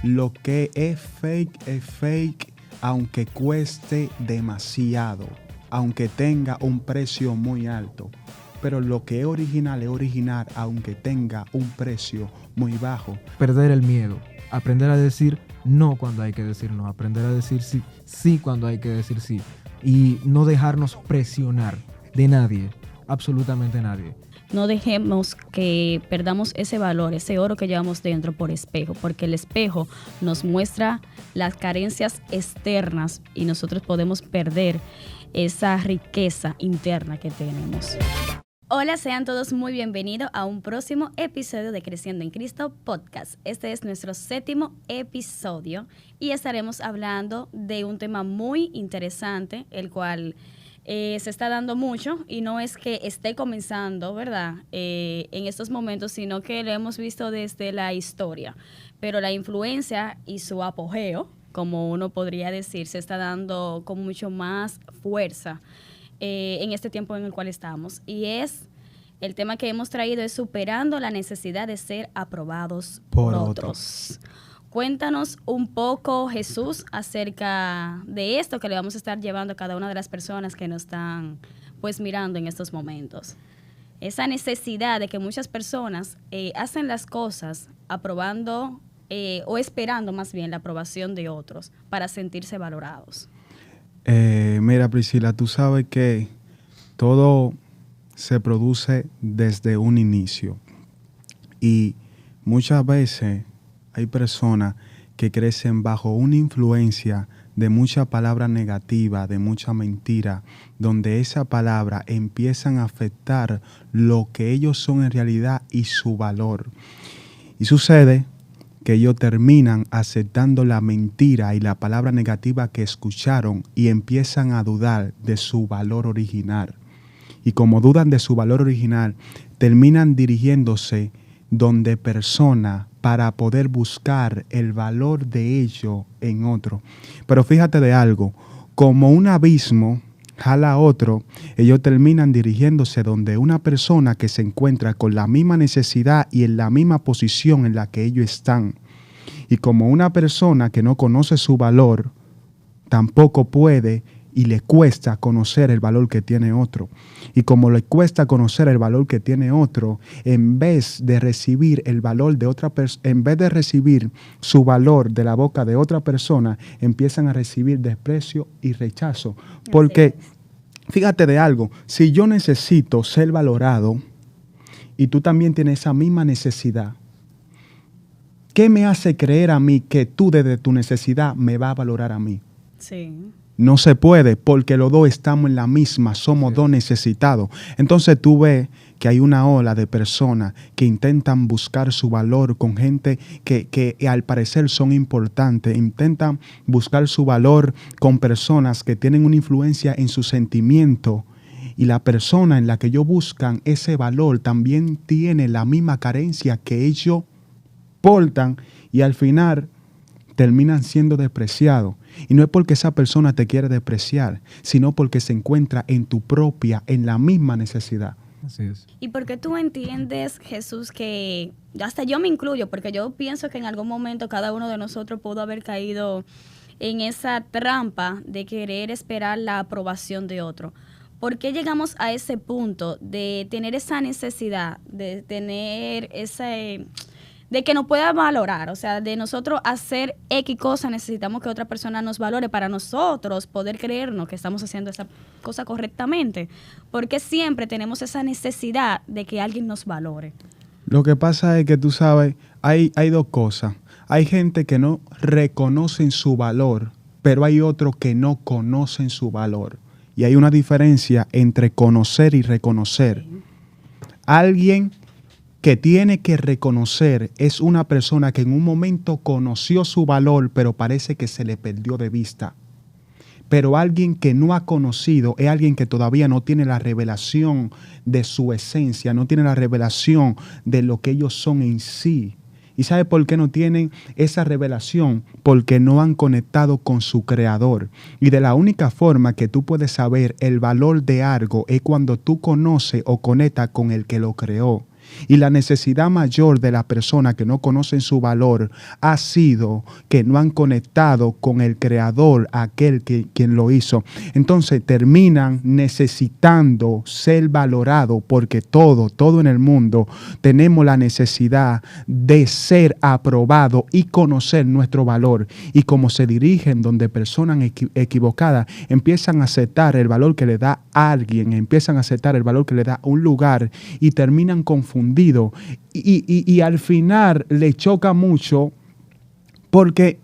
Lo que es fake, aunque cueste demasiado, aunque tenga un precio muy alto. Pero lo que es original, aunque tenga un precio muy bajo. Perder el miedo, aprender a decir no cuando hay que decir no, aprender a decir sí, sí cuando hay que decir sí, y no dejarnos presionar de nadie, absolutamente nadie. No dejemos que perdamos ese valor, ese oro que llevamos dentro por espejo, porque el espejo nos muestra las carencias externas y nosotros podemos perder esa riqueza interna que tenemos. Hola, sean todos muy bienvenidos a un próximo episodio de Creciendo en Cristo Podcast. Este es nuestro 7º episodio y estaremos hablando de un tema muy interesante, el cual se está dando mucho y no es que esté comenzando, ¿verdad? En estos momentos, sino que lo hemos visto desde la historia. Pero la influencia y su apogeo, como uno podría decir, se está dando con mucho más fuerza en este tiempo en el cual estamos. Y el tema que hemos traído es superando la necesidad de ser aprobados por otros. Cuéntanos un poco, Jesús, acerca de esto que le vamos a estar llevando a cada una de las personas que nos están mirando en estos momentos. Esa necesidad de que muchas personas hacen las cosas aprobando o esperando más bien la aprobación de otros para sentirse valorados. Mira, Priscila, tú sabes que todo se produce desde un inicio y muchas veces hay personas que crecen bajo una influencia de mucha palabra negativa, de mucha mentira, donde esa palabra empiezan a afectar lo que ellos son en realidad y su valor. Y sucede que ellos terminan aceptando la mentira y la palabra negativa que escucharon y empiezan a dudar de su valor original. Y como dudan de su valor original, terminan dirigiéndose donde persona para poder buscar el valor de ello en otro. Pero fíjate de algo, como un abismo jala a otro, ellos terminan dirigiéndose donde una persona que se encuentra con la misma necesidad y en la misma posición en la que ellos están. Y como una persona que no conoce su valor, tampoco puede y le cuesta conocer el valor que tiene otro. Y como le cuesta conocer el valor que tiene otro, en vez de recibir el valor de otra persona, en vez de recibir su valor de la boca de otra persona, empiezan a recibir desprecio y rechazo. Porque, fíjate de algo, si yo necesito ser valorado y tú también tienes esa misma necesidad, ¿qué me hace creer a mí que tú desde tu necesidad me vas a valorar a mí? Sí. No se puede porque los dos estamos en la misma, somos dos necesitados. Entonces tú ves que hay una ola de personas que intentan buscar su valor con gente que al parecer son importantes, intentan buscar su valor con personas que tienen una influencia en su sentimiento y la persona en la que ellos buscan ese valor también tiene la misma carencia que ellos portan y al final terminan siendo despreciados. Y no es porque esa persona te quiere despreciar, sino porque se encuentra en la misma necesidad. Así es. ¿Y por qué tú entiendes, Jesús, que hasta yo me incluyo, porque yo pienso que en algún momento cada uno de nosotros pudo haber caído en esa trampa de querer esperar la aprobación de otro? ¿Por qué llegamos a ese punto de tener esa necesidad, de tener de que nos pueda valorar? O sea, de nosotros hacer X cosa, necesitamos que otra persona nos valore para nosotros poder creernos que estamos haciendo esa cosa correctamente. Porque siempre tenemos esa necesidad de que alguien nos valore. Lo que pasa es que tú sabes, hay dos cosas. Hay gente que no reconocen su valor, pero hay otros que no conocen su valor. Y hay una diferencia entre conocer y reconocer. Sí. Alguien que tiene que reconocer es una persona que en un momento conoció su valor, pero parece que se le perdió de vista. Pero alguien que no ha conocido es alguien que todavía no tiene la revelación de su esencia, no tiene la revelación de lo que ellos son en sí. ¿Y sabe por qué no tienen esa revelación? Porque no han conectado con su creador. Y de la única forma que tú puedes saber el valor de algo es cuando tú conoces o conectas con el que lo creó. Y la necesidad mayor de las personas que no conocen su valor ha sido que no han conectado con el Creador, aquel quien lo hizo. Entonces terminan necesitando ser valorados porque todo en el mundo tenemos la necesidad de ser aprobados y conocer nuestro valor. Y como se dirigen donde personas equivocadas, empiezan a aceptar el valor que le da a alguien, empiezan a aceptar el valor que le da un lugar y terminan confundidos. Y al final le choca mucho porque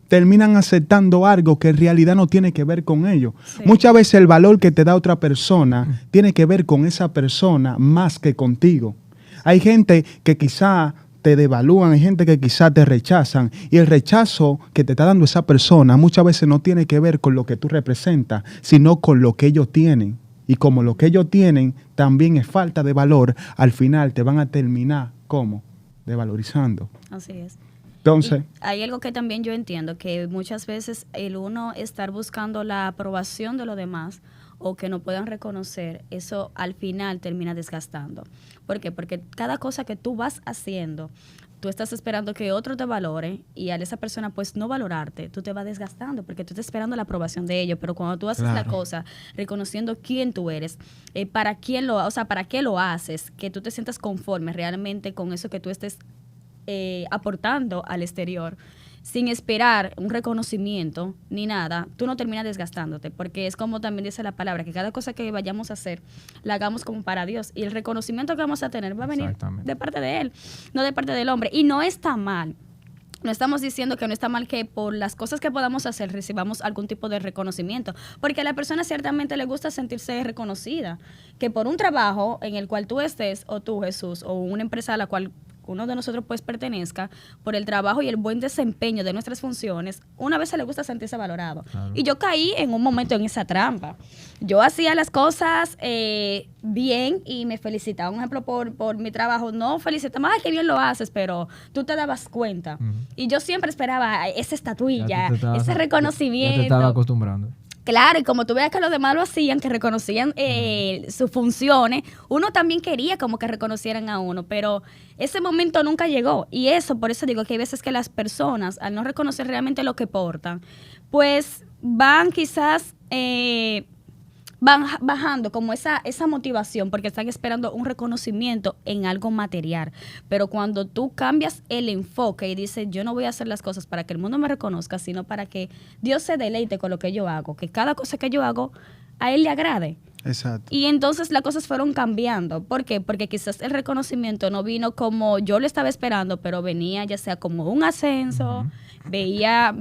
terminan aceptando algo que en realidad no tiene que ver con ellos. Sí. Muchas veces el valor que te da otra persona tiene que ver con esa persona más que contigo. Hay gente que quizá te devalúan, hay gente que quizá te rechazan, y el rechazo que te está dando esa persona muchas veces no tiene que ver con lo que tú representas, sino con lo que ellos tienen. Y como lo que ellos tienen también es falta de valor, al final te van a terminar, ¿cómo? Devalorizando. Así es. Entonces, y hay algo que también yo entiendo, que muchas veces el uno estar buscando la aprobación de los demás o que no puedan reconocer, eso al final termina desgastando. ¿Por qué? Porque cada cosa que tú vas haciendo, tú estás esperando que otro te valore, y al esa persona pues no valorarte, tú te vas desgastando porque tú estás esperando la aprobación de ellos. Pero cuando tú haces la cosa reconociendo quién tú eres, para qué lo haces, que tú te sientas conforme realmente con eso que tú estés aportando al exterior, sin esperar un reconocimiento ni nada, tú no terminas desgastándote, porque es como también dice la palabra, que cada cosa que vayamos a hacer, la hagamos como para Dios, y el reconocimiento que vamos a tener va a venir de parte de Él, no de parte del hombre. Y no está mal. No estamos diciendo que no está mal que por las cosas que podamos hacer recibamos algún tipo de reconocimiento, porque a la persona ciertamente le gusta sentirse reconocida, que por un trabajo en el cual tú estés, o tú, Jesús, o una empresa a la cual uno de nosotros pues pertenezca, por el trabajo y el buen desempeño de nuestras funciones, una vez se le gusta sentirse valorado. Claro. Y yo caí en un momento en esa trampa. Yo hacía las cosas bien y me felicitaba, un ejemplo, por mi trabajo. No felicitaba, ay, qué bien lo haces, pero tú te dabas cuenta. Y yo siempre esperaba esa estatuilla, ese reconocimiento. Ya te estaba acostumbrando. Claro, y como tú veas que los demás lo hacían, que reconocían sus funciones, uno también quería como que reconocieran a uno, pero ese momento nunca llegó. Y eso, por eso digo que hay veces que las personas, al no reconocer realmente lo que portan, pues van quizás van bajando como esa motivación, porque están esperando un reconocimiento en algo material. Pero cuando tú cambias el enfoque y dices, yo no voy a hacer las cosas para que el mundo me reconozca, sino para que Dios se deleite con lo que yo hago, que cada cosa que yo hago a Él le agrade. Exacto. Y entonces las cosas fueron cambiando. ¿Por qué? Porque quizás el reconocimiento no vino como yo lo estaba esperando, pero venía ya sea como un ascenso, venía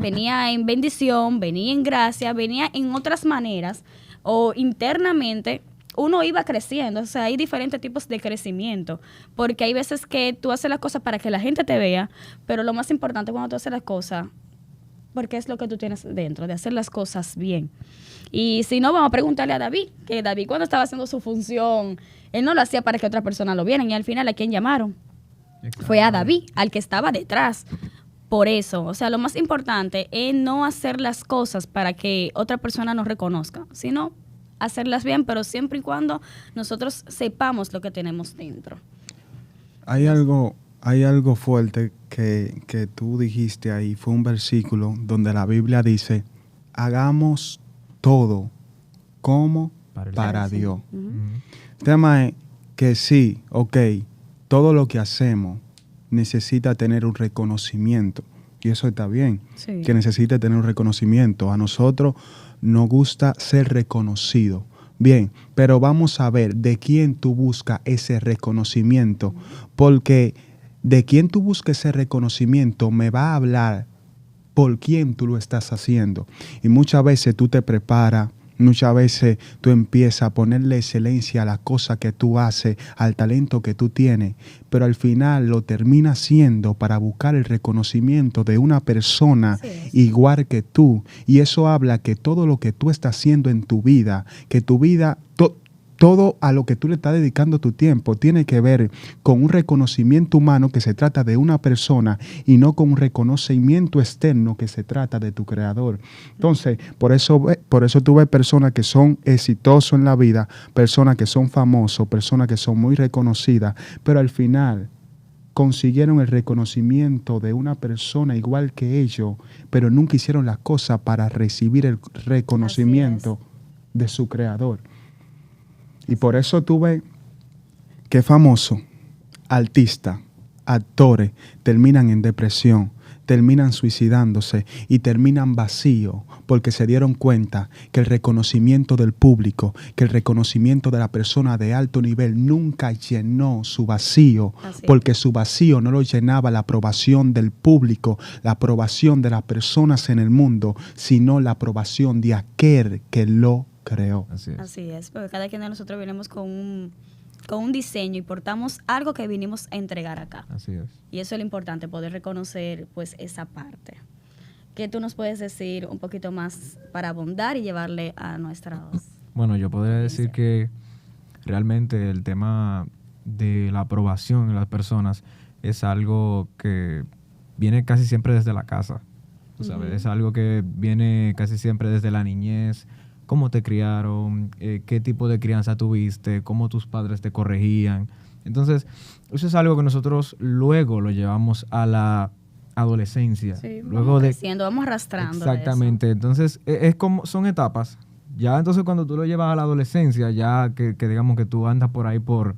en bendición, venía en gracia, venía en otras maneras, o internamente uno iba creciendo. O sea, hay diferentes tipos de crecimiento, porque hay veces que tú haces las cosas para que la gente te vea, pero lo más importante cuando tú haces las cosas, porque es lo que tú tienes dentro, de hacer las cosas bien. Y si no, vamos a preguntarle a David, que David cuando estaba haciendo su función, él no lo hacía para que otra persona lo viera, y al final, ¿a quién llamaron? Exacto. Fue a David, al que estaba detrás. Por eso, o sea, lo más importante es no hacer las cosas para que otra persona nos reconozca, sino hacerlas bien, pero siempre y cuando nosotros sepamos lo que tenemos dentro. Hay algo fuerte que tú dijiste ahí, fue un versículo donde la Biblia dice, hagamos todo como para Dios. El tema es que sí, ok, todo lo que hacemos necesita tener un reconocimiento, y eso está bien, sí, que necesita tener un reconocimiento. A nosotros nos gusta ser reconocidos. Bien, pero vamos a ver de quién tú buscas ese reconocimiento, porque de quién tú buscas ese reconocimiento me va a hablar por quién tú lo estás haciendo. Y muchas veces tú te preparas, muchas veces tú empiezas a ponerle excelencia a la cosa que tú haces, al talento que tú tienes, pero al final lo terminas haciendo para buscar el reconocimiento de una persona igual que tú. Y eso habla que todo lo que tú estás haciendo en tu vida, que tu vida, todo a lo que tú le estás dedicando tu tiempo tiene que ver con un reconocimiento humano que se trata de una persona y no con un reconocimiento externo que se trata de tu creador. Entonces, por eso tú ves personas que son exitosos en la vida, personas que son famosos, personas que son muy reconocidas, pero al final consiguieron el reconocimiento de una persona igual que ellos, pero nunca hicieron las cosas para recibir el reconocimiento de su creador. Y por eso tú ves que famosos, artistas, actores terminan en depresión, terminan suicidándose y terminan vacíos porque se dieron cuenta que el reconocimiento del público, que el reconocimiento de la persona de alto nivel nunca llenó su vacío, porque su vacío no lo llenaba la aprobación del público, la aprobación de las personas en el mundo, sino la aprobación de aquel que lo creó. Así es, porque cada quien de nosotros venimos con un diseño y portamos algo que vinimos a entregar acá. Así es. Y eso es lo importante, poder reconocer pues esa parte. ¿Qué tú nos puedes decir un poquito más para abundar y llevarle a nuestra voz? Bueno, yo podría decir que realmente el tema de la aprobación en las personas es algo que viene casi siempre desde la casa. ¿Tú sabes? Es algo que viene casi siempre desde la niñez. Cómo te criaron, qué tipo de crianza tuviste, cómo tus padres te corregían. Entonces, eso es algo que nosotros luego lo llevamos a la adolescencia. Sí, luego vamos creciendo, vamos arrastrando. Exactamente. Entonces, es como, son etapas. Ya entonces cuando tú lo llevas a la adolescencia, ya que digamos que tú andas por ahí por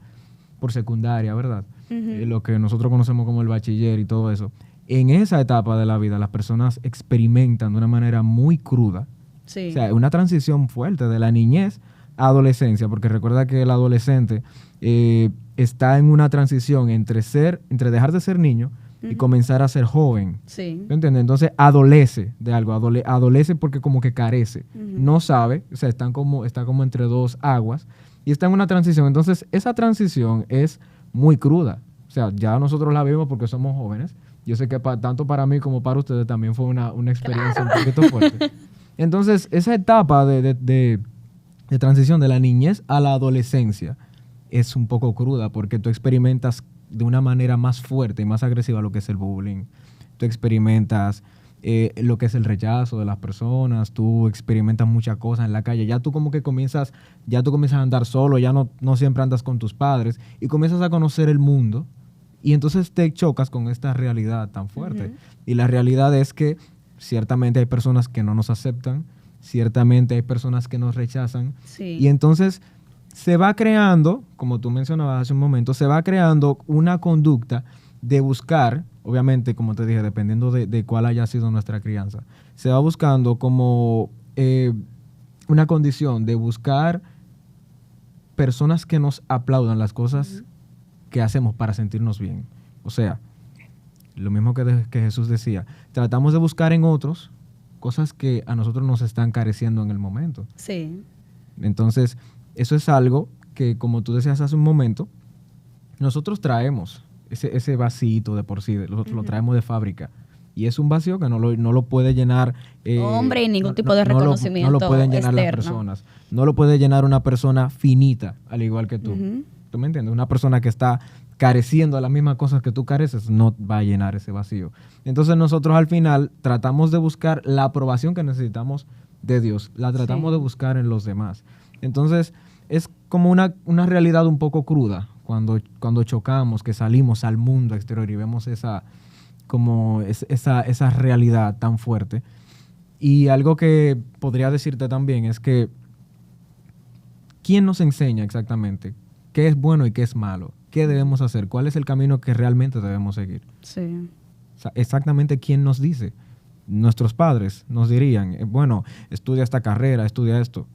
secundaria, ¿verdad? Lo que nosotros conocemos como el bachiller y todo eso. En esa etapa de la vida, las personas experimentan de una manera muy cruda. Sí. O sea, una transición fuerte de la niñez a adolescencia, porque recuerda que el adolescente está en una transición entre dejar de ser niño y comenzar a ser joven. Sí. ¿Me entiendes? Entonces adolece de algo, adolece porque como que carece, no sabe, o sea, está como entre dos aguas y está en una transición. Entonces esa transición es muy cruda. O sea, ya nosotros la vimos porque somos jóvenes. Yo sé que tanto para mí como para ustedes también fue una experiencia un poquito fuerte. Entonces, esa etapa de transición de la niñez a la adolescencia es un poco cruda porque tú experimentas de una manera más fuerte y más agresiva lo que es el bullying. Tú experimentas lo que es el rechazo de las personas, tú experimentas muchas cosas en la calle. Ya tú como que comienzas a andar solo, ya no siempre andas con tus padres y comienzas a conocer el mundo y entonces te chocas con esta realidad tan fuerte. Y la realidad es que ciertamente hay personas que no nos aceptan, ciertamente hay personas que nos rechazan. Sí. Y entonces se va creando, como tú mencionabas hace un momento, se va creando una conducta de buscar, obviamente, como te dije, dependiendo de cuál haya sido nuestra crianza, se va buscando como una condición de buscar personas que nos aplaudan las cosas que hacemos para sentirnos bien. O sea, lo mismo que Jesús decía, tratamos de buscar en otros cosas que a nosotros nos están careciendo en el momento. Sí. Entonces, eso es algo que, como tú decías hace un momento, nosotros traemos ese vasito de por sí, nosotros lo traemos de fábrica. Y es un vacío que no lo puede llenar... hombre, y ningún tipo de reconocimiento no lo pueden llenar externo. las personas. No lo puede llenar una persona finita, al igual que tú. ¿Tú me entiendes? Una persona que está careciendo de las mismas cosas que tú careces, no va a llenar ese vacío. Entonces nosotros al final tratamos de buscar la aprobación que necesitamos de Dios, la tratamos de buscar en los demás. Entonces es como una realidad un poco cruda cuando chocamos, que salimos al mundo exterior y vemos esa realidad tan fuerte. Y algo que podría decirte también es que ¿quién nos enseña exactamente qué es bueno y qué es malo? ¿Qué debemos hacer? ¿Cuál es el camino que realmente debemos seguir? Sí. O sea, exactamente quién nos dice. Nuestros padres nos dirían, bueno, estudia esta carrera, estudia esto.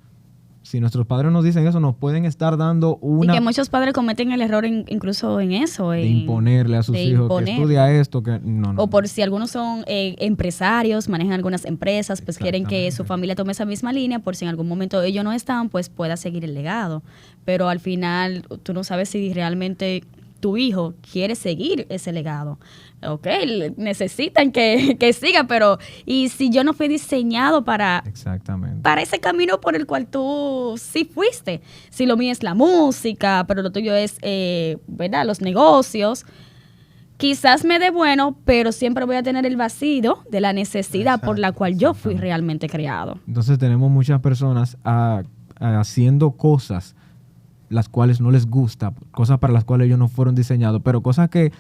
Si nuestros padres nos dicen eso, nos pueden estar dando una... Y que muchos padres cometen el error incluso en eso. De imponerle a sus hijos que estudia esto, que no. O por si algunos son empresarios, manejan algunas empresas, pues quieren que su familia tome esa misma línea, por si en algún momento ellos no están, pues pueda seguir el legado. Pero al final tú no sabes si realmente tu hijo quiere seguir ese legado. Ok, necesitan que siga, pero ¿y si yo no fui diseñado Exactamente. para ese camino por el cual tú sí fuiste? Si lo mío es la música, pero lo tuyo es, ¿verdad?, los negocios. Quizás me dé bueno, pero siempre voy a tener el vacío de la necesidad por la cual yo fui realmente creado. Entonces tenemos muchas personas haciendo cosas las cuales no les gusta, cosas para las cuales ellos no fueron diseñados, pero cosas que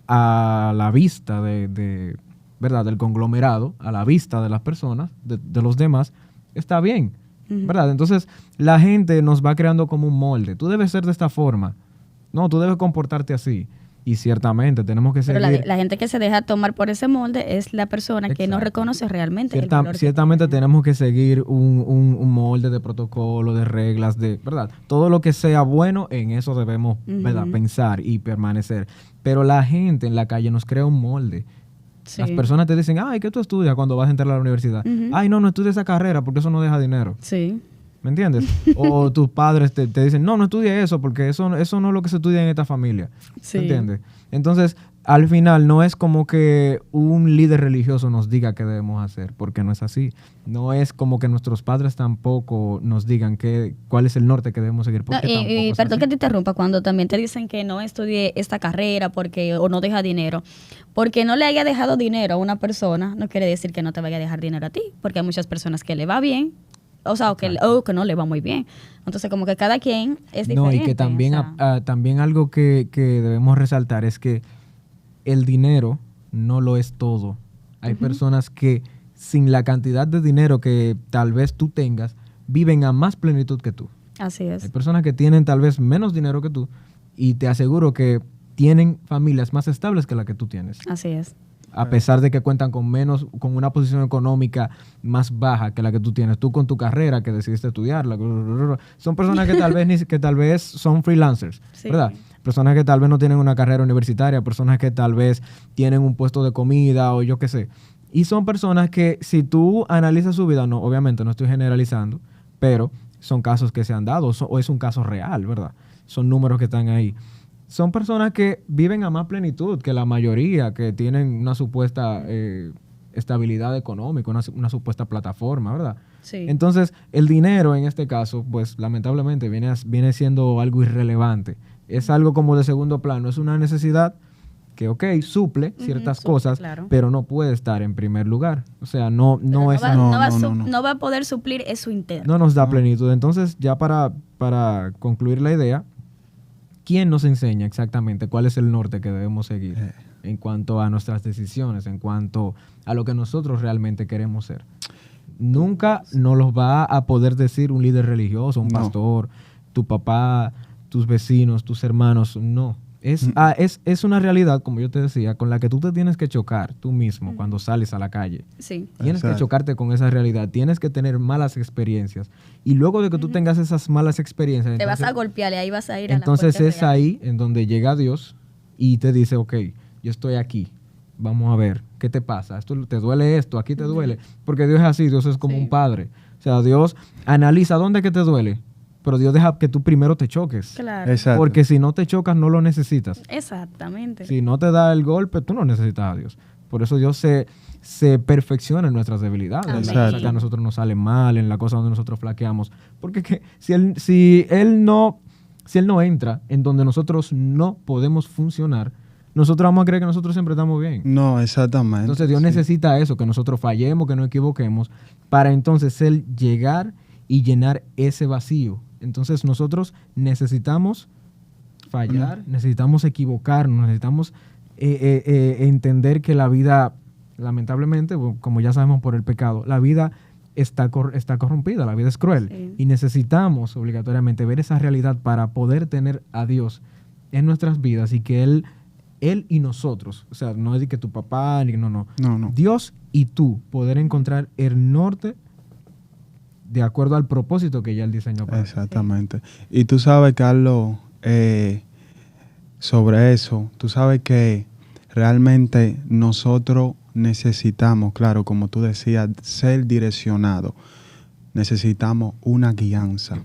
a la vista ¿verdad?, del conglomerado, a la vista de las personas, de los demás, está bien, ¿verdad? Entonces la gente nos va creando como un molde. Tú debes ser de esta forma. No, tú debes comportarte así. Y ciertamente tenemos que seguir. Pero la gente que se deja tomar por ese molde es la persona que no reconoce realmente el valor ciertamente tenemos que seguir un molde de protocolo, de reglas, ¿verdad? Todo lo que sea bueno, en eso debemos, ¿verdad?, pensar y permanecer. Pero la gente en la calle nos crea un molde. Sí. Las personas te dicen, ay, ¿qué tú estudias cuando vas a entrar a la universidad? Ay, no estudies esa carrera porque eso no deja dinero. Sí. ¿Me entiendes? O tus padres te dicen, no estudie eso porque eso no es lo que se estudia en esta familia. Sí. ¿Me entiendes? Entonces, al final no es como que un líder religioso nos diga qué debemos hacer, porque no es así. No es como que nuestros padres tampoco nos digan cuál es el norte que debemos seguir. Y perdón que te interrumpa, cuando también te dicen que no estudie esta carrera o no deja dinero. Porque no le haya dejado dinero a una persona, no quiere decir que no te vaya a dejar dinero a ti, porque hay muchas personas que le va bien. O sea, o que no le va muy bien. Entonces, como que cada quien es diferente. No, y que también, también algo que debemos resaltar es que el dinero no lo es todo. Hay personas que sin la cantidad de dinero que tal vez tú tengas, viven a más plenitud que tú. Así es. Hay personas que tienen tal vez menos dinero que tú y te aseguro que tienen familias más estables que la que tú tienes. Así es. A pesar de que cuentan con una posición económica más baja que la que tú tienes, tú con tu carrera que decidiste estudiarla. Son personas que tal vez son freelancers, sí, ¿verdad? Personas que tal vez no tienen una carrera universitaria, personas que tal vez tienen un puesto de comida o yo qué sé. Y son personas que si tú analizas su vida, no, obviamente no estoy generalizando, pero son casos que se han dado o es un caso real, ¿verdad? Son números que están ahí. Son personas que viven a más plenitud que la mayoría, que tienen una supuesta estabilidad económica, una supuesta plataforma, ¿verdad? Sí. Entonces, el dinero en este caso, pues lamentablemente viene siendo algo irrelevante. Es algo como de segundo plano, es una necesidad que, suple ciertas cosas, claro, pero no puede estar en primer lugar. O sea, no va a poder suplir eso interno. No nos da plenitud. Entonces, ya para concluir la idea, ¿quién nos enseña exactamente cuál es el norte que debemos seguir en cuanto a nuestras decisiones, en cuanto a lo que nosotros realmente queremos ser? Nunca nos los va a poder decir un líder religioso, un pastor, tu papá, tus vecinos, tus hermanos, no. Es una realidad, como yo te decía, con la que tú te tienes que chocar tú mismo cuando sales a la calle. Sí. Tienes que chocarte con esa realidad, tienes que tener malas experiencias. Y luego de que tú tengas esas malas experiencias... Te vas a golpear y ahí vas a ir entonces a la es ahí en donde llega Dios y te dice, ok, yo estoy aquí, vamos a ver, ¿qué te pasa? ¿Te duele esto? ¿Aquí te duele? Porque Dios es así, Dios es como un padre. O sea, Dios analiza dónde que te duele, pero Dios deja que tú primero te choques. Claro. Exacto. Porque si no te chocas, no lo necesitas. Exactamente. Si no te da el golpe, tú no necesitas a Dios. Por eso Dios se perfecciona en nuestras debilidades. La cosa que a nosotros nos sale mal, en la cosa donde nosotros flaqueamos. Porque si él no entra en donde nosotros no podemos funcionar, nosotros vamos a creer que nosotros siempre estamos bien. No, exactamente. Entonces Dios necesita eso, que nosotros fallemos, que no equivoquemos, para entonces Él llegar y llenar ese vacío. Entonces nosotros necesitamos fallar, necesitamos equivocarnos, necesitamos entender que la vida, lamentablemente, como ya sabemos por el pecado, la vida está corrompida, la vida es cruel. Sí. Y necesitamos obligatoriamente ver esa realidad para poder tener a Dios en nuestras vidas y que Él y nosotros, o sea, no es de que tu papá, no. Dios y tú poder encontrar el norte de acuerdo al propósito que ya Él diseñó para Exactamente. Y tú sabes, Carlos, sobre eso, tú sabes que realmente nosotros necesitamos, claro, como tú decías, ser direccionados. Necesitamos una guianza.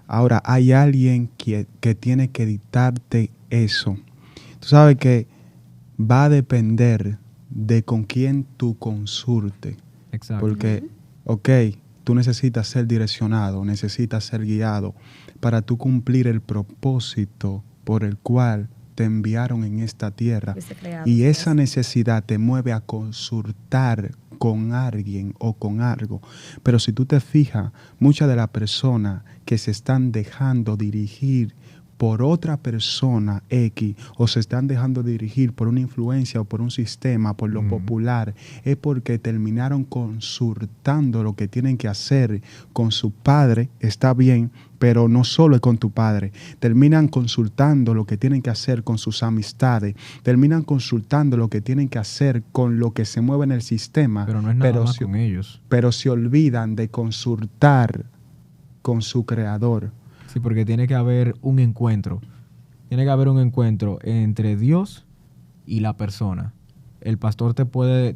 Ahora, hay alguien que tiene que dictarte eso, tú sabes que va a depender de con quién tú consulte. Exacto. Porque, ok, tú necesitas ser direccionado, necesitas ser guiado para tú cumplir el propósito por el cual te enviaron en esta tierra. Y esa necesidad te mueve a consultar con alguien o con algo. Pero si tú te fijas, muchas de las personas que se están dejando dirigir por otra persona X o se están dejando dirigir por una influencia o por un sistema, por lo popular, es porque terminaron consultando lo que tienen que hacer con su padre, está bien, pero no solo es con tu padre. Terminan consultando lo que tienen que hacer con sus amistades, terminan consultando lo que tienen que hacer con lo que se mueve en el sistema, Pero no es nada más con ellos. Pero se olvidan de consultar con su creador. Sí, porque tiene que haber un encuentro. Tiene que haber un encuentro entre Dios y la persona. El pastor te puede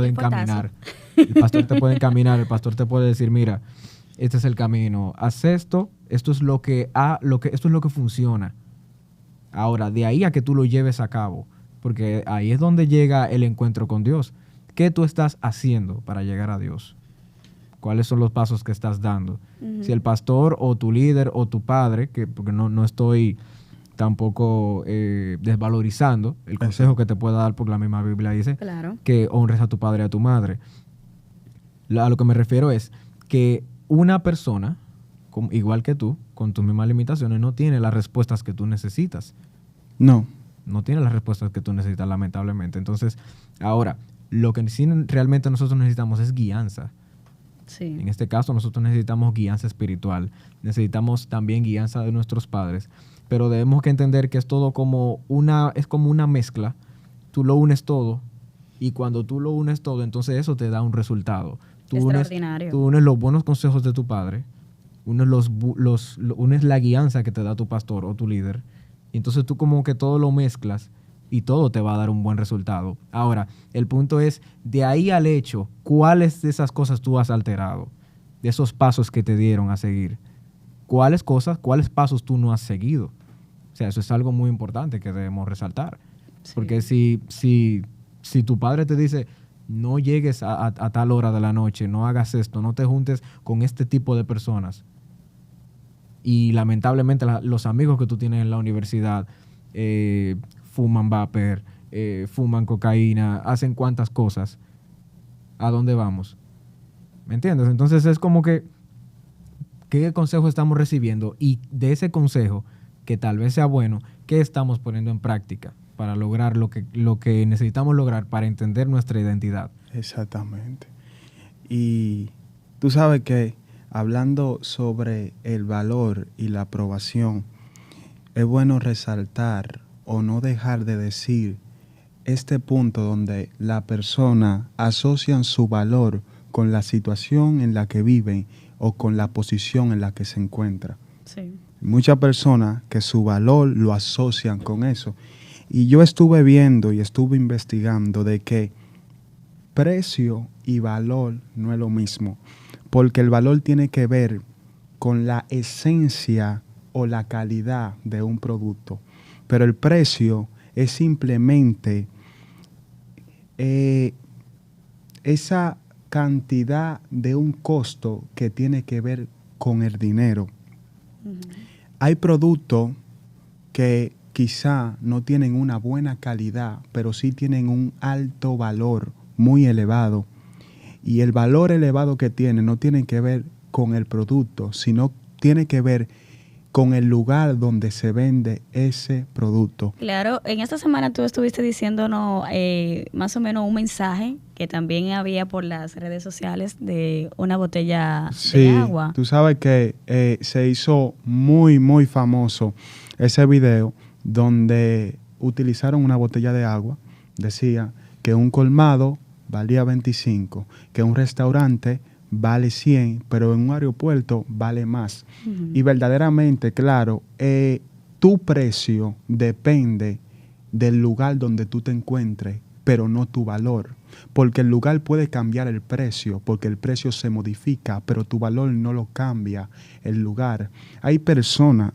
encaminar. El pastor te puede encaminar, el pastor te puede decir, mira, este es el camino, haz esto, esto es lo que funciona. Ahora, de ahí a que tú lo lleves a cabo, porque ahí es donde llega el encuentro con Dios. ¿Qué tú estás haciendo para llegar a Dios? ¿Cuáles son los pasos que estás dando? Uh-huh. Si el pastor o tu líder o tu padre, porque no estoy tampoco desvalorizando el consejo que te pueda dar, porque la misma Biblia dice que honres a tu padre y a tu madre. A lo que me refiero es que una persona, igual que tú, con tus mismas limitaciones, no tiene las respuestas que tú necesitas. No tiene las respuestas que tú necesitas, lamentablemente. Entonces, ahora, lo que sí realmente nosotros necesitamos es guianza. Sí. En este caso, nosotros necesitamos guianza espiritual. Necesitamos también guianza de nuestros padres. Pero debemos que entender que es todo como una mezcla. Tú lo unes todo. Y cuando tú lo unes todo, entonces eso te da un resultado. Tú unes los buenos consejos de tu padre. Unes la guianza que te da tu pastor o tu líder. Y entonces tú como que todo lo mezclas. Y todo te va a dar un buen resultado. Ahora, el punto es, de ahí al hecho, ¿cuáles de esas cosas tú has alterado? De esos pasos que te dieron a seguir. ¿Cuáles pasos tú no has seguido? O sea, eso es algo muy importante que debemos resaltar. Sí. Porque si tu padre te dice, no llegues a tal hora de la noche, no hagas esto, no te juntes con este tipo de personas. Y lamentablemente los amigos que tú tienes en la universidad fuman vapor, fuman cocaína, hacen cuantas cosas. ¿A dónde vamos? ¿Me entiendes? Entonces es como que ¿qué consejo estamos recibiendo? Y de ese consejo, que tal vez sea bueno, ¿qué estamos poniendo en práctica para lograr lo que necesitamos lograr para entender nuestra identidad? Exactamente. Y tú sabes que hablando sobre el valor y la aprobación, es bueno resaltar o no dejar de decir este punto donde la persona asocian su valor con la situación en la que viven o con la posición en la que se encuentra. Sí. Muchas personas que su valor lo asocian con eso. Y yo estuve viendo y estuve investigando de que precio y valor no es lo mismo, porque el valor tiene que ver con la esencia o la calidad de un producto. Pero el precio es simplemente esa cantidad de un costo que tiene que ver con el dinero. Uh-huh. Hay productos que quizá no tienen una buena calidad, pero sí tienen un alto valor muy elevado. Y el valor elevado que tienen no tiene que ver con el producto, sino tiene que ver con el lugar donde se vende ese producto. Claro, en esta semana tú estuviste diciéndonos más o menos un mensaje que también había por las redes sociales de una botella de agua. Tú sabes que se hizo muy, muy famoso ese video donde utilizaron una botella de agua. Decía que un colmado valía 25, que un restaurante vale 100, pero en un aeropuerto vale más. Uh-huh. Y verdaderamente, claro, tu precio depende del lugar donde tú te encuentres, pero no tu valor. porque el lugar puede cambiar el precio, porque el precio se modifica, pero tu valor no lo cambia el lugar. Hay personas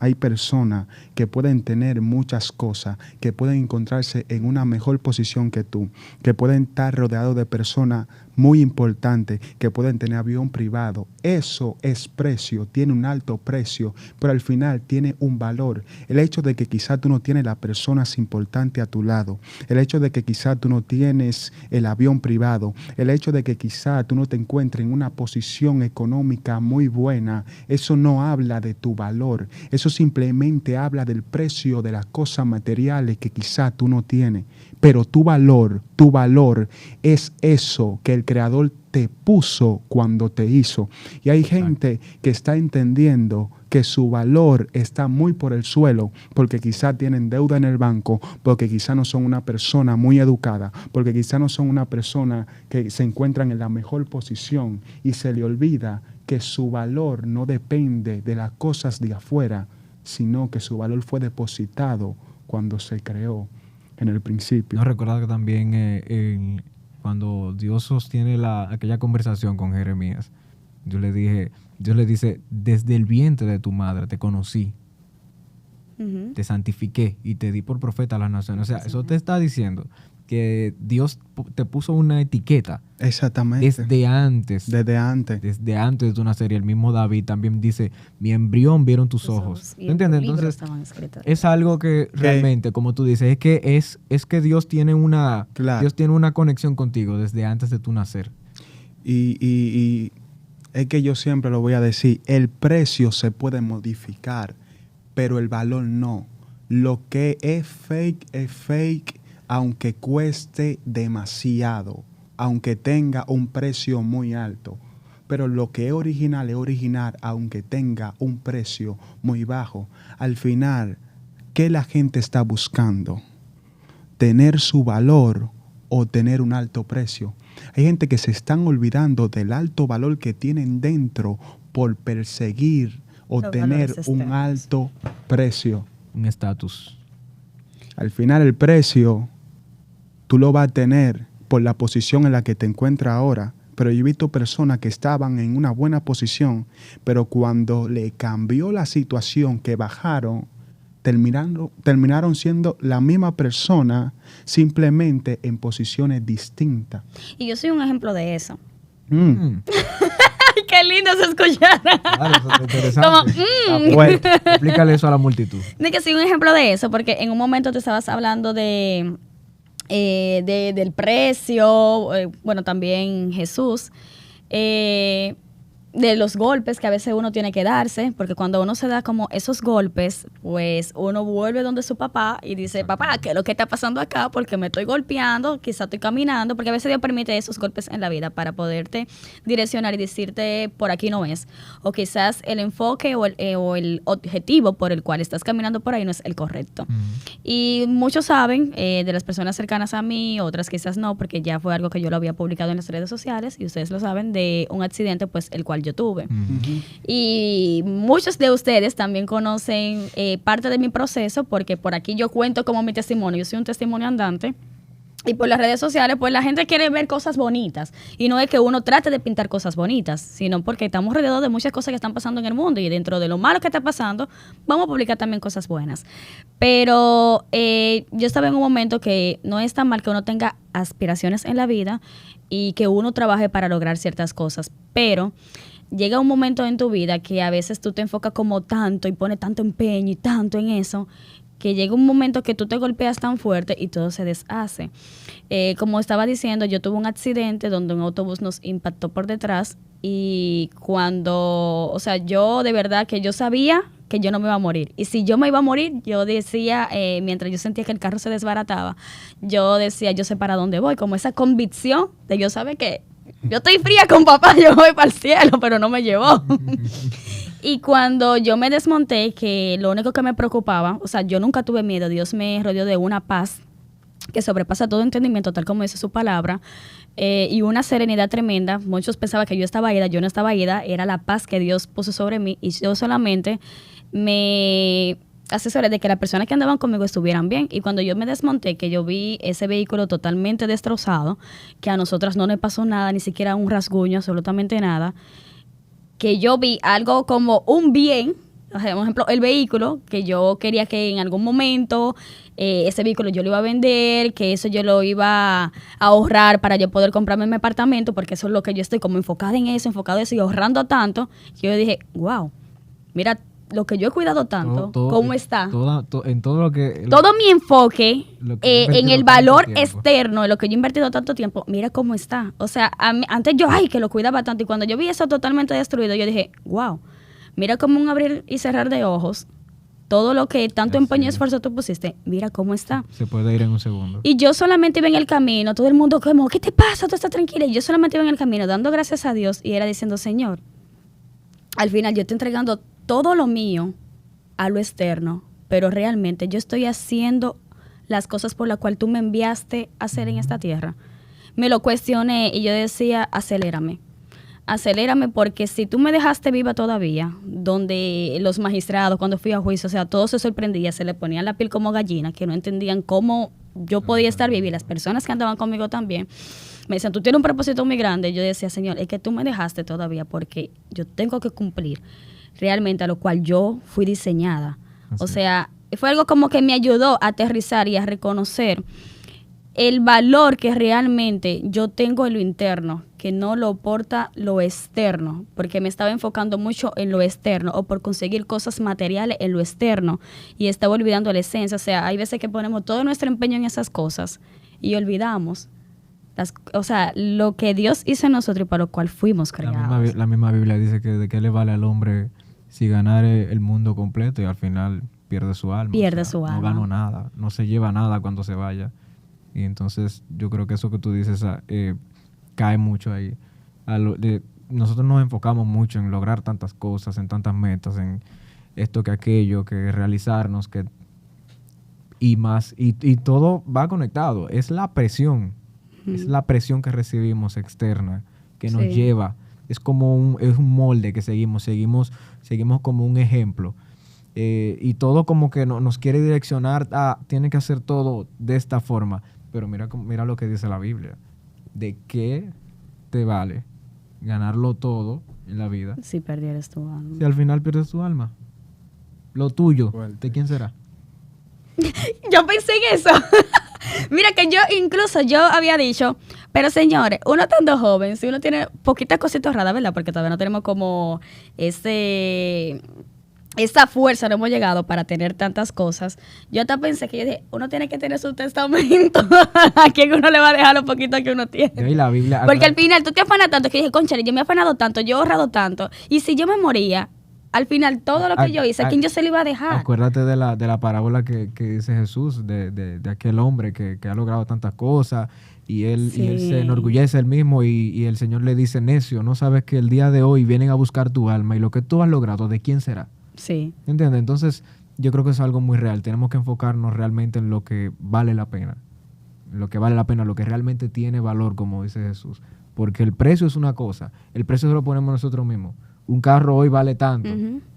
que pueden tener muchas cosas, que pueden encontrarse en una mejor posición que tú, que pueden estar rodeados de personas muy importantes, que pueden tener avión privado. Eso es precio, tiene un alto precio, pero al final tiene un valor. El hecho de que quizá tú no tienes las personas importantes a tu lado, el hecho de que quizá tú no tienes el avión privado, el hecho de que quizá tú no te encuentres en una posición económica muy buena, eso no habla de tu valor, eso simplemente habla del precio de las cosas materiales que quizá tú no tienes. Pero tu valor es eso que el Creador te puso cuando te hizo. Y hay gente que está entendiendo que su valor está muy por el suelo porque quizá tienen deuda en el banco, porque quizá no son una persona muy educada, porque quizá no son una persona que se encuentran en la mejor posición y se le olvida que su valor no depende de las cosas de afuera, sino que su valor fue depositado cuando se creó en el principio. No, recuerda que también cuando Dios sostiene aquella conversación con Jeremías, Dios le dice, desde el vientre de tu madre te conocí, te santifiqué y te di por profeta a las naciones. O sea, eso te está diciendo que Dios te puso una etiqueta. Exactamente. Desde antes de tu nacer. Y el mismo David también dice, mi embrión vieron tus ojos. ¿Me entiendes? Entonces, es algo que realmente, como tú dices, es que Dios tiene una conexión contigo desde antes de tu nacer. Y es que yo siempre lo voy a decir, el precio se puede modificar, pero el valor no. Lo que es fake, aunque cueste demasiado, aunque tenga un precio muy alto. Pero lo que es original, aunque tenga un precio muy bajo. Al final, ¿qué la gente está buscando? ¿Tener su valor o tener un alto precio? Hay gente que se están olvidando del alto valor que tienen dentro por perseguir o tener un alto precio. Un estatus. Al final el precio tú lo vas a tener por la posición en la que te encuentras ahora. Pero yo he visto personas que estaban en una buena posición, pero cuando le cambió la situación, que bajaron, terminaron siendo la misma persona, simplemente en posiciones distintas. Y yo soy un ejemplo de eso. Qué lindo se escuchara. Claro, eso es interesante. Pues, explícale eso a la multitud. De que soy un ejemplo de eso, porque en un momento te estabas hablando del precio, bueno, también Jesús, de los golpes que a veces uno tiene que darse, porque cuando uno se da como esos golpes, pues uno vuelve donde su papá y dice, papá, ¿qué es lo que está pasando acá? Porque me estoy golpeando, quizá estoy caminando, porque a veces Dios permite esos golpes en la vida para poderte direccionar y decirte, por aquí no es. O quizás el enfoque o el objetivo por el cual estás caminando por ahí no es el correcto. Y muchos saben, de las personas cercanas a mí, otras quizás no, porque ya fue algo que yo lo había publicado en las redes sociales, y ustedes lo saben, de un accidente, pues el cual yo tuve. Y muchos de ustedes también conocen parte de mi proceso, porque por aquí yo cuento como mi testimonio. Yo soy un testimonio andante. Y por las redes sociales, pues la gente quiere ver cosas bonitas. Y no es que uno trate de pintar cosas bonitas, sino porque estamos rodeados de muchas cosas que están pasando en el mundo. Y dentro de lo malo que está pasando, vamos a publicar también cosas buenas. Pero yo estaba en un momento que no es tan mal que uno tenga aspiraciones en la vida y que uno trabaje para lograr ciertas cosas. Pero llega un momento en tu vida que a veces tú te enfocas como tanto y pones tanto empeño y tanto en eso, que llega un momento que tú te golpeas tan fuerte y todo se deshace. Como estaba diciendo, yo tuve un accidente donde un autobús nos impactó por detrás, y cuando, o sea, yo de verdad que yo sabía que yo no me iba a morir. Y si yo me iba a morir, yo decía, mientras yo sentía que el carro se desbarataba, yo decía, yo sé para dónde voy, como esa convicción de yo saber que yo estoy fría con papá, yo voy para el cielo, pero no me llevó. Y cuando yo me desmonté, que lo único que me preocupaba, o sea, yo nunca tuve miedo, Dios me rodeó de una paz que sobrepasa todo entendimiento, tal como dice su palabra, y una serenidad tremenda. Muchos pensaban que yo estaba ida, yo no estaba ida, era la paz que Dios puso sobre mí, y yo solamente me asesoré de que las personas que andaban conmigo estuvieran bien. Y cuando yo me desmonté, que yo vi ese vehículo totalmente destrozado, que a nosotras no nos pasó nada, ni siquiera un rasguño, absolutamente nada, que yo vi algo como un bien, o sea, por ejemplo, el vehículo, que yo quería que en algún momento ese vehículo yo lo iba a vender, que eso yo lo iba a ahorrar para yo poder comprarme mi apartamento, porque eso es lo que yo estoy como enfocada en eso y ahorrando tanto. Yo dije, wow, mira lo que yo he cuidado tanto, cómo está. En todo lo que... Todo mi enfoque lo que he en el invertido valor tanto tiempo. externo, en lo que yo he invertido tanto tiempo, mira cómo está. O sea, antes yo, que lo cuidaba tanto. Y cuando yo vi eso totalmente destruido, yo dije, wow, mira como un abrir y cerrar de ojos. Todo lo que tanto Así empeño y es. esfuerzo tú pusiste, mira cómo está. Se puede ir en un segundo. Y yo solamente iba en el camino, todo el mundo como, ¿qué te pasa? Tú estás tranquila. Y yo solamente iba en el camino dando gracias a Dios y era diciendo, Señor, al final yo estoy entregando todo lo mío a lo externo, pero realmente yo estoy haciendo las cosas por las cuales tú me enviaste a hacer en esta tierra. Me lo cuestioné y yo decía, acelérame porque si tú me dejaste viva todavía, donde los magistrados cuando fui a juicio, o sea, todos se sorprendían, se le ponían la piel como gallina, que no entendían cómo yo podía estar viva y las personas que andaban conmigo también, me decían, tú tienes un propósito muy grande. Yo decía, Señor, es que tú me dejaste todavía porque yo tengo que cumplir realmente a lo cual yo fui diseñada. Así O sea, fue algo como que me ayudó a aterrizar y a reconocer el valor que realmente yo tengo en lo interno, que no lo aporta lo externo, porque me estaba enfocando mucho en lo externo o por conseguir cosas materiales en lo externo y estaba olvidando la esencia. O sea, hay veces que ponemos todo nuestro empeño en esas cosas y olvidamos lo que Dios hizo en nosotros y para lo cual fuimos creados. La misma Biblia dice que de qué le vale al hombre si ganar el mundo completo y al final pierde su alma. Pierde su alma. No ganó nada, no se lleva nada cuando se vaya. Y entonces yo creo que eso que tú dices cae mucho ahí. Nosotros nos enfocamos mucho en lograr tantas cosas, en tantas metas, en esto que aquello, que realizarnos, y más. Y todo va conectado. Es la presión. Es la presión que recibimos externa que nos lleva. Es como es un molde que seguimos como un ejemplo. Y todo como que nos quiere direccionar a, tiene que hacer todo de esta forma. Pero mira lo que dice la Biblia. ¿De qué te vale ganarlo todo en la vida Si perdieras tu alma. si al final pierdes tu alma? Lo tuyo, Fuerte. ¿de quién será? Yo pensé en eso. Mira que yo había dicho, pero señores, uno estando joven, si uno tiene poquitas cositas ahorradas, ¿verdad? Porque todavía no tenemos como esa fuerza, no hemos llegado para tener tantas cosas. Yo hasta pensé que yo dije, uno tiene que tener su testamento a quien uno le va a dejar lo poquito que uno tiene. Y la Biblia, Porque al final tú te afanas tanto que yo dije, conchale, yo me he afanado tanto, yo he ahorrado tanto, y si yo me moría, al final todo lo que yo hice, ¿a quién yo se lo iba a dejar? Acuérdate de la parábola que dice Jesús, de aquel hombre que ha logrado tantas cosas y él se enorgullece él mismo y el Señor le dice, necio, ¿no sabes que el día de hoy vienen a buscar tu alma y lo que tú has logrado, ¿de quién será? Sí. ¿Entiendes? Entonces yo creo que es algo muy real. Tenemos que enfocarnos realmente en lo que vale la pena. Lo que vale la pena, lo que realmente tiene valor, como dice Jesús. Porque el precio es una cosa. El precio se lo ponemos nosotros mismos. Un carro hoy vale tanto.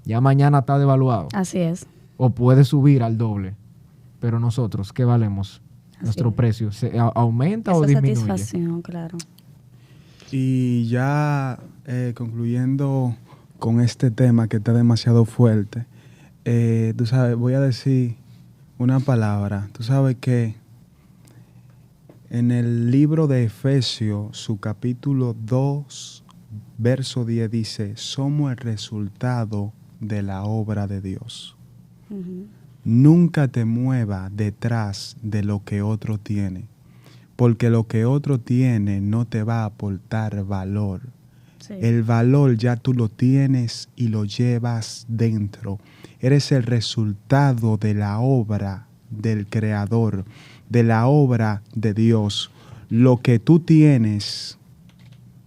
Ya mañana está devaluado. Así es. O puede subir al doble. Pero nosotros, ¿qué valemos? Nuestro precio. ¿Se aumenta o disminuye? Esa satisfacción, claro. Y ya concluyendo con este tema que está demasiado fuerte, tú sabes, voy a decir una palabra. Tú sabes que en el libro de Efesios, su capítulo 2, verso 10 dice, somos el resultado de la obra de Dios. Nunca te muevas detrás de lo que otro tiene, porque lo que otro tiene no te va a aportar valor. Sí. El valor ya tú lo tienes y lo llevas dentro. Eres el resultado de la obra del Creador, de la obra de Dios. Lo que tú tienes,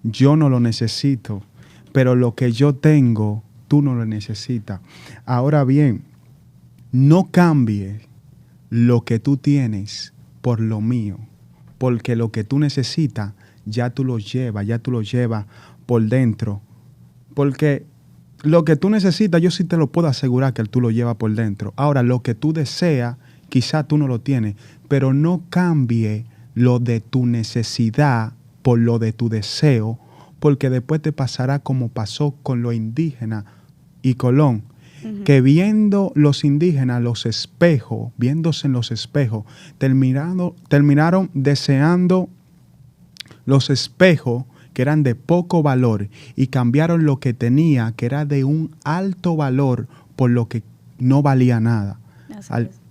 yo no lo necesito, pero lo que yo tengo, tú no lo necesitas. Ahora bien, no cambie lo que tú tienes por lo mío, porque lo que tú necesitas ya tú lo llevas por dentro. Porque lo que tú necesitas, yo sí te lo puedo asegurar que tú lo llevas por dentro. Ahora, lo que tú deseas, quizá tú no lo tienes, pero no cambie lo de tu necesidad por lo de tu deseo, porque después te pasará como pasó con los indígenas y Colón, que viendo los indígenas los espejos, viéndose en los espejos, terminaron deseando los espejos que eran de poco valor y cambiaron lo que tenía, que era de un alto valor, por lo que no valía nada.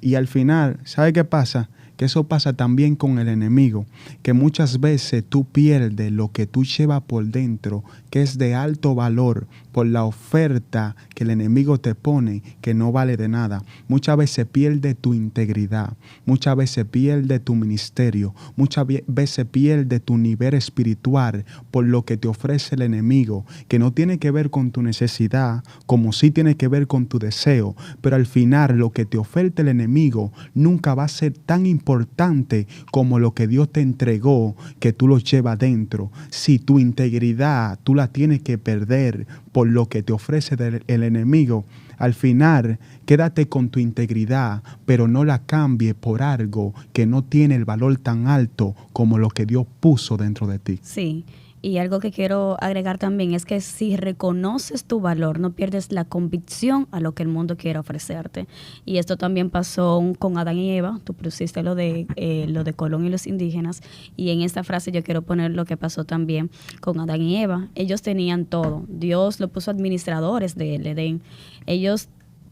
Y al final, ¿sabe qué pasa? Que eso pasa también con el enemigo, que muchas veces tú pierdes lo que tú llevas por dentro, que es de alto valor, por la oferta que el enemigo te pone, que no vale de nada. Muchas veces pierde tu integridad, muchas veces pierde tu ministerio, muchas veces pierde tu nivel espiritual por lo que te ofrece el enemigo, que no tiene que ver con tu necesidad, como sí tiene que ver con tu deseo, pero al final lo que te oferta el enemigo nunca va a ser tan importante como lo que Dios te entregó, que tú lo llevas dentro. Si tu integridad tú la tienes que perder por lo que te ofrece el enemigo, al final quédate con tu integridad, pero no la cambie por algo que no tiene el valor tan alto como lo que Dios puso dentro de ti. Sí. Y algo que quiero agregar también es que si reconoces tu valor, no pierdes la convicción a lo que el mundo quiere ofrecerte. Y esto también pasó con Adán y Eva. Tú pusiste lo de Colón y los indígenas. Y en esta frase yo quiero poner lo que pasó también con Adán y Eva. Ellos tenían todo. Dios lo puso administradores del Edén. Ellos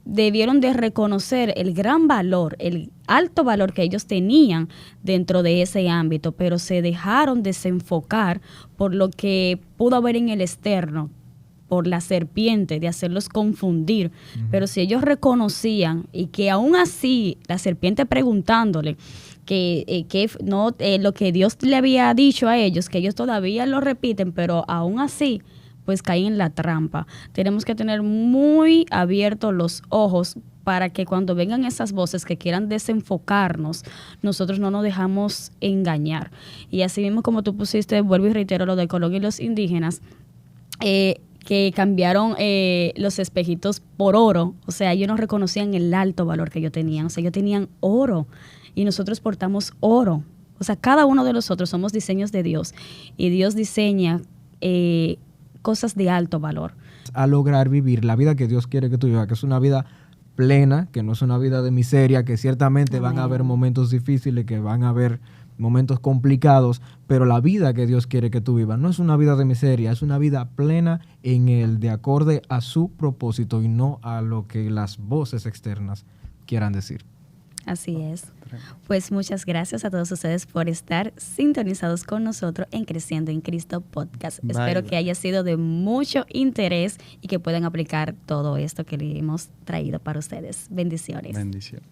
debieron de reconocer el gran valor, el alto valor que ellos tenían dentro de ese ámbito, pero se dejaron desenfocar por lo que pudo haber en el externo, por la serpiente, de hacerlos confundir. Pero si ellos reconocían, y que aún así la serpiente preguntándole lo que Dios le había dicho a ellos, que ellos todavía lo repiten, pero aún así pues caí en la trampa. Tenemos que tener muy abiertos los ojos para que cuando vengan esas voces que quieran desenfocarnos, nosotros no nos dejamos engañar. Y así mismo como tú pusiste, vuelvo y reitero lo de Colón y los indígenas, que cambiaron los espejitos por oro. O sea, ellos no reconocían el alto valor que ellos tenían. O sea, ellos tenían oro y nosotros portamos oro. O sea, cada uno de nosotros somos diseños de Dios y Dios diseña cosas de alto valor. A lograr vivir la vida que Dios quiere que tú vivas, que es una vida plena, que no es una vida de miseria, que ciertamente van a haber momentos difíciles, que van a haber momentos complicados, pero la vida que Dios quiere que tú vivas no es una vida de miseria, es una vida plena en el de acorde a su propósito y no a lo que las voces externas quieran decir. Así es. Pues muchas gracias a todos ustedes por estar sintonizados con nosotros en Creciendo en Cristo Podcast. Bye. Espero que haya sido de mucho interés y que puedan aplicar todo esto que le hemos traído para ustedes. Bendiciones. Bendiciones.